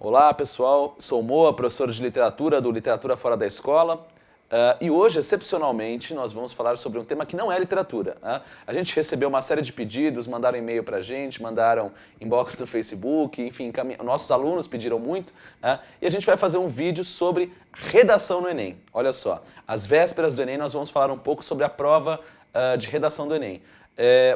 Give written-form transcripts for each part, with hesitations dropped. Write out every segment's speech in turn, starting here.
Olá pessoal, sou Moa, professor de literatura do Literatura Fora da Escola. E hoje, excepcionalmente, nós vamos falar sobre um tema que não é literatura. A gente recebeu uma série de pedidos, mandaram e-mail pra gente, mandaram inbox do Facebook, enfim, nossos alunos pediram muito. E a gente vai fazer um vídeo sobre redação no Enem. Olha só, às vésperas do Enem nós vamos falar um pouco sobre a prova de redação do Enem.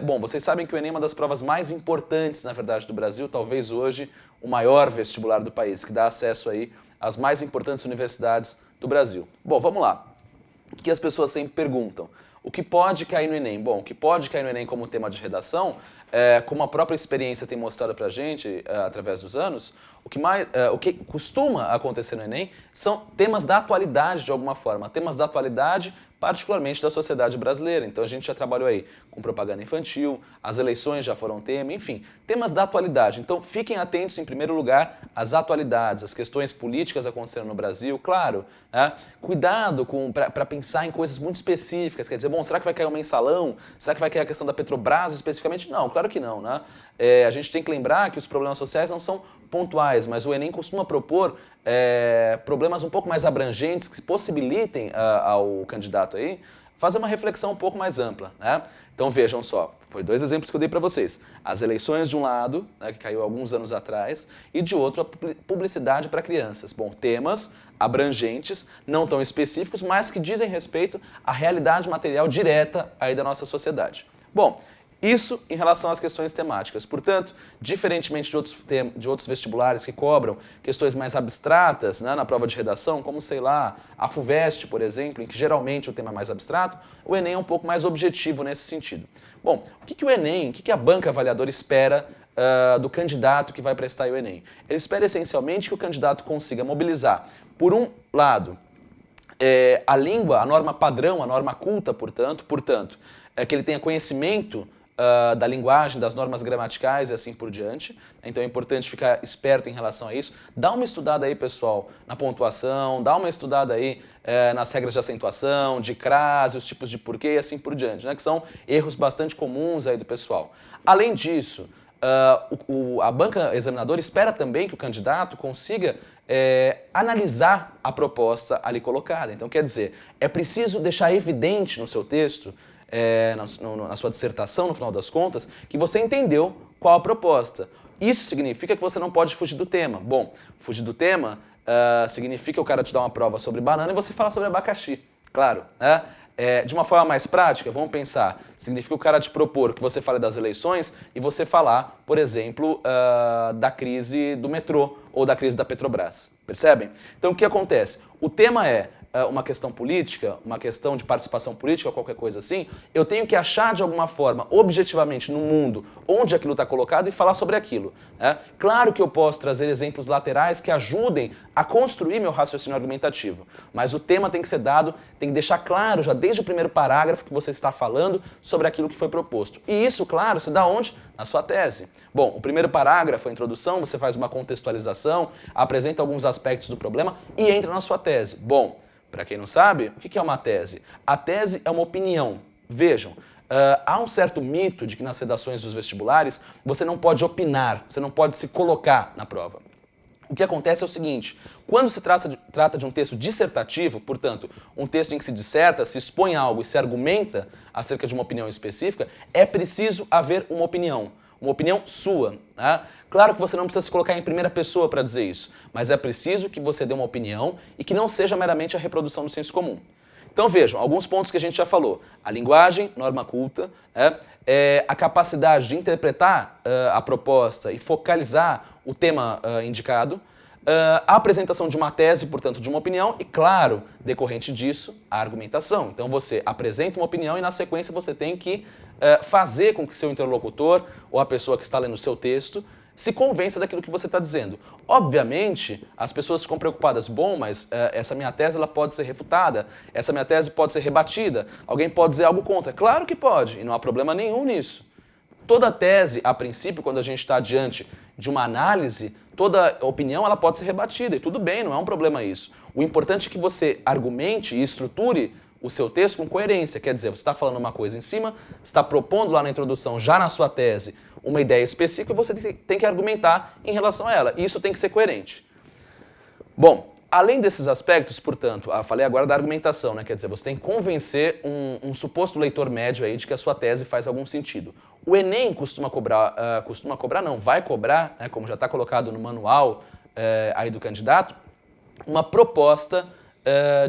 Bom, vocês sabem que o Enem é uma das provas mais importantes, na verdade, do Brasil, talvez hoje o maior vestibular do país, que dá acesso aí às mais importantes universidades do Brasil. Bom, vamos lá. O que as pessoas sempre perguntam? O que pode cair no Enem? Bom, o que pode cair no Enem como tema de redação, como a própria experiência tem mostrado pra gente através dos anos, o que costuma acontecer no Enem são temas da atualidade de alguma forma, temas da atualidade particularmente da sociedade brasileira. Então a gente já trabalhou aí com propaganda infantil, as eleições já foram tema, enfim, temas da atualidade. Então fiquem atentos em primeiro lugar às atualidades, às questões políticas acontecendo no Brasil, claro, né? Cuidado para pensar em coisas muito específicas, quer dizer, bom, será que vai cair um mensalão? Será que vai cair a questão da Petrobras especificamente? Não, claro que não, né? A gente tem que lembrar que os problemas sociais não são pontuais, mas o Enem costuma propor problemas um pouco mais abrangentes que possibilitem ao candidato aí fazer uma reflexão um pouco mais ampla, né? Então vejam só, foi dois exemplos que eu dei para vocês. As eleições de um lado, né, que caiu alguns anos atrás, e de outro a publicidade para crianças. Bom, temas abrangentes, não tão específicos, mas que dizem respeito à realidade material direta aí da nossa sociedade. Bom, isso em relação às questões temáticas. Portanto, diferentemente de outros vestibulares que cobram questões mais abstratas, né, na prova de redação, como, sei lá, a FUVEST, por exemplo, em que geralmente o tema é mais abstrato, o Enem é um pouco mais objetivo nesse sentido. Bom, o que o Enem, o que a banca avaliadora espera do candidato que vai prestar o Enem? Ele espera essencialmente que o candidato consiga mobilizar, por um lado, a língua, a norma padrão, a norma culta, portanto, que ele tenha conhecimento da linguagem, das normas gramaticais e assim por diante. Então é importante ficar esperto em relação a isso. Dá uma estudada aí, pessoal, na pontuação, dá uma estudada aí nas regras de acentuação, de crase, os tipos de porquê e assim por diante, né? Que são erros bastante comuns aí do pessoal. Além disso, a banca examinadora espera também que o candidato consiga analisar a proposta ali colocada. Então, quer dizer, é preciso deixar evidente no seu texto, na sua dissertação, no final das contas, que você entendeu qual a proposta. Isso significa que você não pode fugir do tema. Bom, fugir do tema significa o cara te dar uma prova sobre banana e você falar sobre abacaxi. Claro, né? De uma forma mais prática, vamos pensar, significa o cara te propor que você fale das eleições e você falar, por exemplo, da crise do metrô ou da crise da Petrobras. Percebem? Então o que acontece? O tema é uma questão política, uma questão de participação política, qualquer coisa assim, eu tenho que achar de alguma forma, objetivamente, no mundo, onde aquilo está colocado e falar sobre aquilo. Né? Claro que eu posso trazer exemplos laterais que ajudem a construir meu raciocínio argumentativo, mas o tema tem que ser dado, tem que deixar claro já desde o primeiro parágrafo que você está falando sobre aquilo que foi proposto. E isso, claro, se dá onde? Na sua tese. Bom, o primeiro parágrafo, a introdução, você faz uma contextualização, apresenta alguns aspectos do problema e entra na sua tese. Bom, para quem não sabe, o que é uma tese? A tese é uma opinião. Vejam, há um certo mito de que nas redações dos vestibulares você não pode opinar, você não pode se colocar na prova. O que acontece é o seguinte, quando se trata de um texto dissertativo, portanto, um texto em que se disserta, se expõe algo e se argumenta acerca de uma opinião específica, é preciso haver uma opinião sua. Né? Claro que você não precisa se colocar em primeira pessoa para dizer isso, mas é preciso que você dê uma opinião e que não seja meramente a reprodução do senso comum. Então vejam, alguns pontos que a gente já falou. A linguagem, norma culta, a capacidade de interpretar a proposta e focalizar o tema indicado, a apresentação de uma tese, portanto, de uma opinião e, claro, decorrente disso, a argumentação. Então você apresenta uma opinião e, na sequência, você tem que fazer com que seu interlocutor ou a pessoa que está lendo o seu texto se convença daquilo que você está dizendo. Obviamente, as pessoas ficam preocupadas, bom, mas essa minha tese ela pode ser refutada, essa minha tese pode ser rebatida, alguém pode dizer algo contra. Claro que pode, e não há problema nenhum nisso. Toda tese, a princípio, quando a gente está diante de uma análise, toda opinião ela pode ser rebatida, e tudo bem, não é um problema isso. O importante é que você argumente e estruture o seu texto com coerência, quer dizer, você está falando uma coisa em cima, está propondo lá na introdução, já na sua tese, uma ideia específica e você tem que argumentar em relação a ela. E isso tem que ser coerente. Bom, além desses aspectos, portanto, falei agora da argumentação, né? Quer dizer, você tem que convencer um suposto leitor médio aí de que a sua tese faz algum sentido. O Enem vai cobrar, né, como já está colocado no manual aí do candidato, uma proposta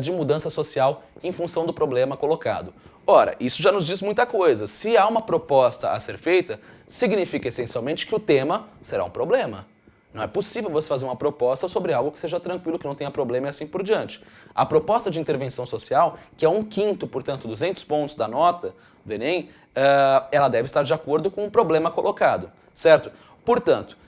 de mudança social em função do problema colocado. Ora, isso já nos diz muita coisa. Se há uma proposta a ser feita, significa essencialmente que o tema será um problema. Não é possível você fazer uma proposta sobre algo que seja tranquilo, que não tenha problema e assim por diante. A proposta de intervenção social, que é 1/5, portanto, 200 pontos da nota do Enem, ela deve estar de acordo com o problema colocado, certo? Portanto,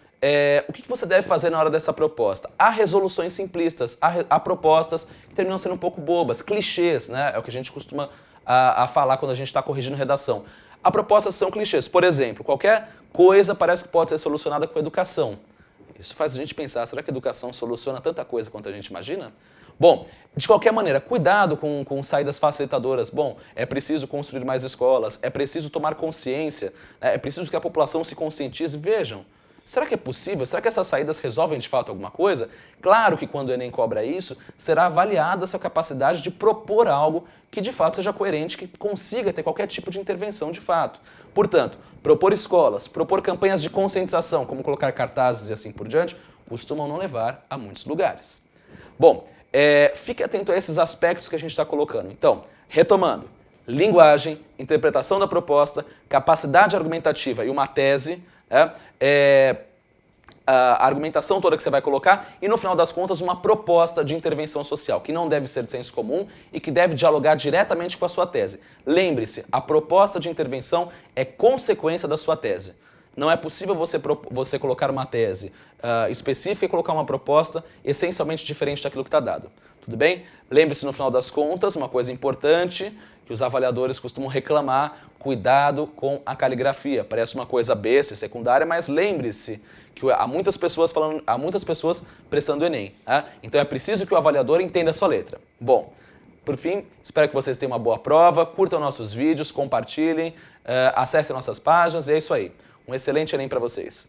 o que você deve fazer na hora dessa proposta? Há resoluções simplistas, há propostas que terminam sendo um pouco bobas, clichês, né? É o que a gente costuma a falar quando a gente está corrigindo redação. Há propostas que são clichês. Por exemplo, qualquer coisa parece que pode ser solucionada com educação. Isso faz a gente pensar, será que a educação soluciona tanta coisa quanto a gente imagina? Bom, de qualquer maneira, cuidado com saídas facilitadoras. Bom, é preciso construir mais escolas, é preciso tomar consciência, é preciso que a população se conscientize. Vejam, será que é possível? Será que essas saídas resolvem de fato alguma coisa? Claro que quando o Enem cobra isso, será avaliada a sua capacidade de propor algo que de fato seja coerente, que consiga ter qualquer tipo de intervenção de fato. Portanto, propor escolas, propor campanhas de conscientização, como colocar cartazes e assim por diante, costumam não levar a muitos lugares. Bom, fique atento a esses aspectos que a gente está colocando. Então, retomando, linguagem, interpretação da proposta, capacidade argumentativa e uma tese, a argumentação toda que você vai colocar e, no final das contas, uma proposta de intervenção social, que não deve ser de senso comum e que deve dialogar diretamente com a sua tese. Lembre-se, a proposta de intervenção é consequência da sua tese. Não é possível você colocar uma tese específica e colocar uma proposta essencialmente diferente daquilo que está dado. Tudo bem? Lembre-se, no final das contas, uma coisa importante que os avaliadores costumam reclamar, cuidado com a caligrafia. Parece uma coisa besta e secundária, mas lembre-se que há muitas pessoas prestando o Enem. Então é preciso que o avaliador entenda a sua letra. Bom, por fim, espero que vocês tenham uma boa prova, curtam nossos vídeos, compartilhem, acessem nossas páginas e é isso aí. Um excelente Enem para vocês.